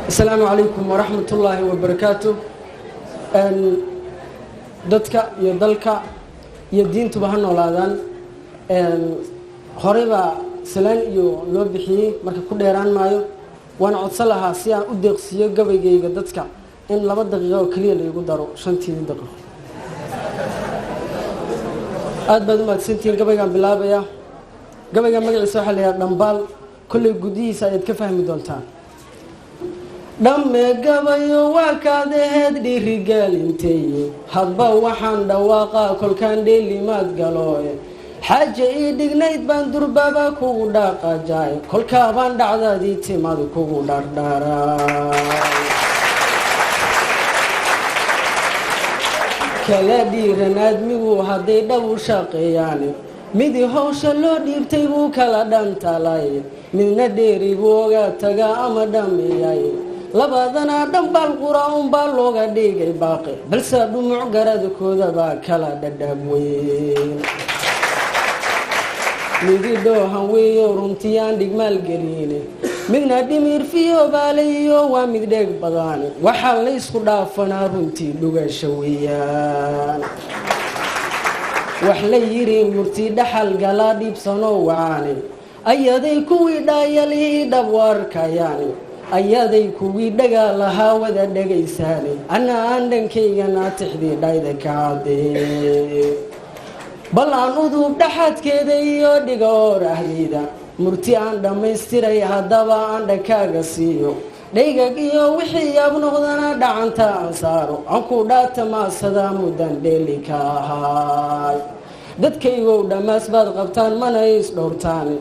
السلام عليكم ورحمة الله وبركاته. dadka iyo dalka iyo diintu bahan noolaadaan horeba salaan iyo loo bixiyay marka ku dheeraan maayo waan codsan lahaa si aan u deeqsiyo gabaygayga dadka in 2 daqiiqo oo kaliya la igu daro 5 daqiiqo aad baad u mahadsantiin gabaygan bilaabaya gabayga magaciisa waxa la yiraahdaa dhambaal kulli gudihiisa aad ka fahmi doontaan dhamme gabayo waa kaadaheed dhiirigelintay hadba waxaan dhawaaqa kolkaan dheelimaad galooye xaaje ii dhignayd baan durbaaba kugu dhaqaajay kolkaa baan dhacdadii timaad kugu dhardharay kala dhiiran aadmigu hadday dhab u shaqeeyaan midi hawsha loo dhiibtay buu kala dhantalay midna dheeri buu oga tagaa ama dhammeeyay labadana dhambaal quraan baa looga dhigay baaqi balse dhumuc garadkooda baa kala dhadhab weyn midi doohan weeyo runtiyaan dhigmaal geliine midna dhimir fiyo baalayo waa mid dheeg badan waxa la isku dhaafanaa runtii dhugasho weeyaan wax la yiri murti dhaxal gala dhibsano waane ayaday kuwii dhaayalii dhabwarkayaan ayaday kuwii dhagaalaha wada dhagaysaane ana aan dhankaygana tixdii dhayda ka cadee bal aan udub dhaxadkeeda iyo dhigoor ahdayda murti aan dhammaystiray haddaba aan dhakaaga siiyo dhaygag iyo wixii yaab noqdana dhacanta aan saaro aan ku dhaata maasadaa muddan dheeli ka ahaay dadkaygow dhammaas baad qabtaan mana is dhowrtaane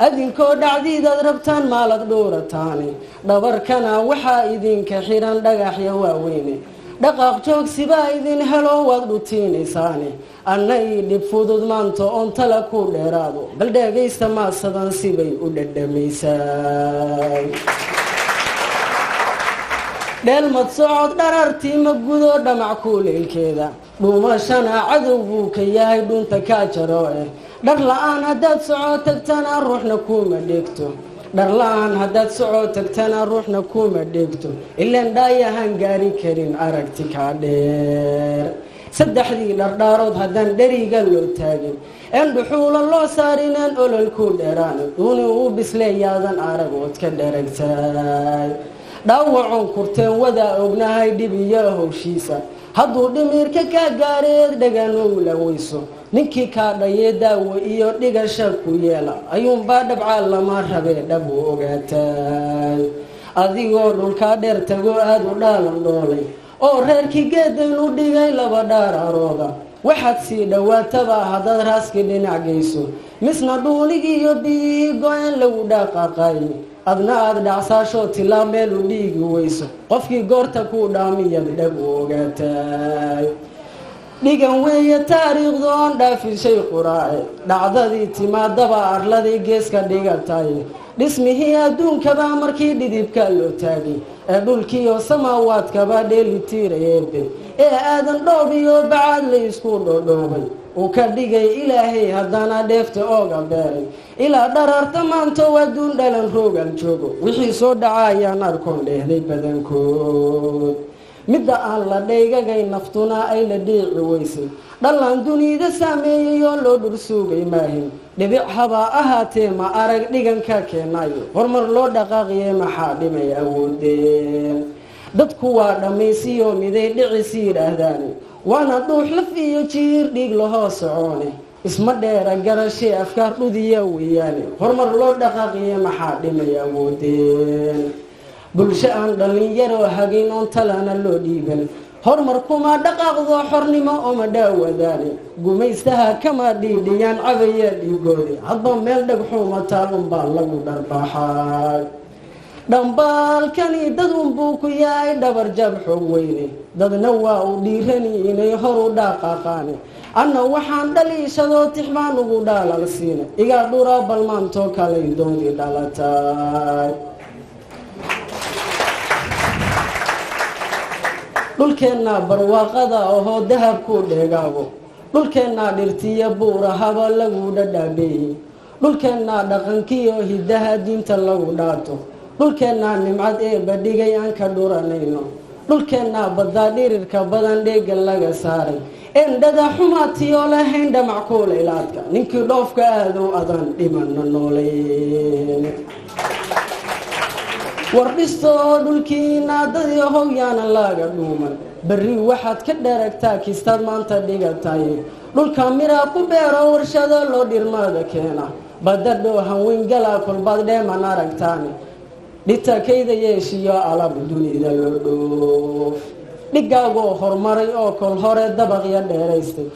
adinkoo dhacdiidaad rabtaan maalad dhowrataane dhabarkana waxaa idinka xiran dhagaxya waaweyne dhaqaaq joogsibaa idin helo waad dhutiinaysaane anna ii dhib fudud maanta oon tala ku dheeraado bal dhagaysta maasadan sibay u dhadhamaysay dheelmad socod dharartii ma gudo dhamac kuleelkeeda dhumashana cadow buu ka yahay dhunta kaa jaro dhar la'aan haddaad socod tagtana ruuxna kuma dheegto dhar la'aan haddaad socod tagtana ruuxna kuma dheegto ilaan dhaayahan gaari karin aragti kaa dheer saddexdii dhardhaarood haddaan dheriga loo taagin een dhuxuula loo saarinaan olol ku dheeraan duuni uu bisleeyaadan arag ood ka dheragtay dhaawacon kurteen wadaa ognahay dhib iyo howshiisa hadduu dhimirka ka gaareed dhaganow la weyso ninkii kaa dhayee daawo iyo dhigasha ku yeela ayuunbaa dhabcaa lama rabee dhab u ogaatay adigoo dhulkaa dheer tago aad u dhaalan dhoolay oo reerkii geedan u dhigay 2 dhaararooda waxaad sii dhawaataba haddaad raaskii dhinac geyso misna dhuunigii iyo biyihii go-aan lagu dhaqaaqay adna aad dhacsaasho tilaa meel u dhiigi weyso qofkii goorta ku dhaamiyad dhab u ogaatay dhigan weeye taariikhdu aan dhaafin shay quraace dhacdadii timaadaba arladii geeska dhigatay dhismihii adduunkaba markii dhidibka loo taagay ee dhulkiiyo samaawaadkaba dheelitiirayeebe ee aadan dhoob iyo bacaad la isku dhodhoobay uu ka dhigay ilaahay haddana dheefta ooga beeray ilaa dhararta maanto adduun dhalan roogan joogo wixii soo dhacayaan arkoon dheehday badankood midda aan la dhaygagay naftuna ay la dhiici weysay dhalan dunida saameeyay oo loo dhursuugay maahin dhibic habaa ahaatee ma arag dhiganka keenayo horumar loo dhaqaaqiye maxaa dhimay awoodeen dadku waa dhammaysiyo miday dhicisi yidhaahdaani waana dhuux laf iyo jiir dhiig lahoo socoone isma dheera garashee afkaar dhudiya weeyaane horumar loo dhaqaaqiye maxaa dhimay awoodeen bulsho aan dhalinyaro hagin oon talana loo dhiiban horumar kuma dhaqaaqdo xornimo oma dhaawadaane gumaystaha kama dhiidhiyaan cabaya dhiigoodi hadba meel dhagxuuma taalunbaa lagu dharbaaxay dhambaalkani dadunbuu ku yahay dhabar jab xoog weyne dadna waa u dhiirani inay hor u dhaqaaqaane anna waxaan dhaliishadoo tixbaan ugu dhaalal siina igaa dhura balmaantoo kalay dooni dhalatay dhulkeenna barwaaqada ahoo dahabku dheegaago dhulkeenna dhirtiya buura haba lagu dhadhaabeeyey dhulkeenna dhaqankiyo hidaha diinta lagu dhaato dhulkeennaa nimcad ee badhigay aan ka dhuranayno dhulkeennaa baddaa dhirirka badan dheega laga saaray endhada xumaatiyoo lahayn dhamac kuulaylaadka ninkii dhoofka aadow adan dhimanna nooleen wardhistoo dhulkiina dadii hogyaana laga dhuuman berri waxaad ka dheragtaa kistaad maanta dhigatay dhulka miraa ku beero warshado loo dhirmada keena badda dhoohan weyngalaa kolbaad dheeman aragtaani dhitakayda yeeshiyo alab dunida loo dhoof dhigaagoo horumaray oo kol hore dabaqya dheeraystay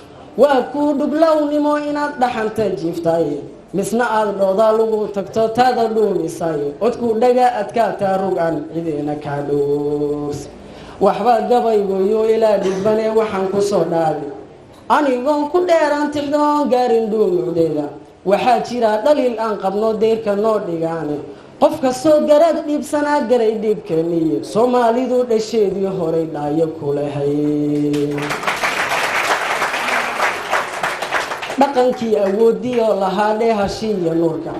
waa kuu dhuglownimo inaad dhaxanta jiiftay misna aad dhoodaa lagu tagto taada dhuumisay codkuu dhaga adkaataa rugan cideena kaa dhoos waxba gabaygoyo ilaa dhibane waxaan ku soo dhaabi anigoon ku dheeraan tixdoon gaarin dhuumucdeeda waxaa jira dhaliil aan qabno deyrka noo dhigaane qof kastoo garaad dhiibsanaa garay dhiibkaniye soomaalidu dhasheedii horay dhaayo ku lahay dhaqankii awoodiyoo lahaa dheehashiiyo nuurka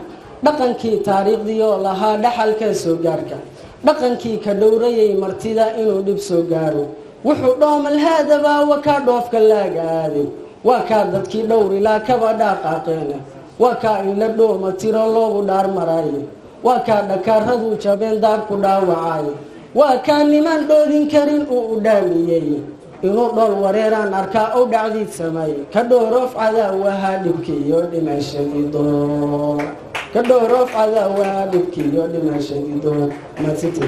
dhaqankii taariikhdiyoo lahaa dhaxalka soo gaarhka dhaqankii ka dhowrayay martida inuu dhib soo gaaro wuxuu dhoomalhaadabaa wakaa dhoofka laaga aaday waa kaa dadkii dhowrilaa kaba dhaaqaaqeena waa kaa in la dhooma tiro loogu dhaar maraaye waa kaa dhakaaradu jabeen daabku dhaawacaaye waa kaa nimaan dhoodin karin uu u dhaamiyey inuu dhol wareeraan arkaa ou dhacdiid sameeye ka dhooroof cadaawahaa dhibkiiyo dhimashadii doon ka dhooroof cadaawahaa dhibkiiyo dhimashadii doon madsite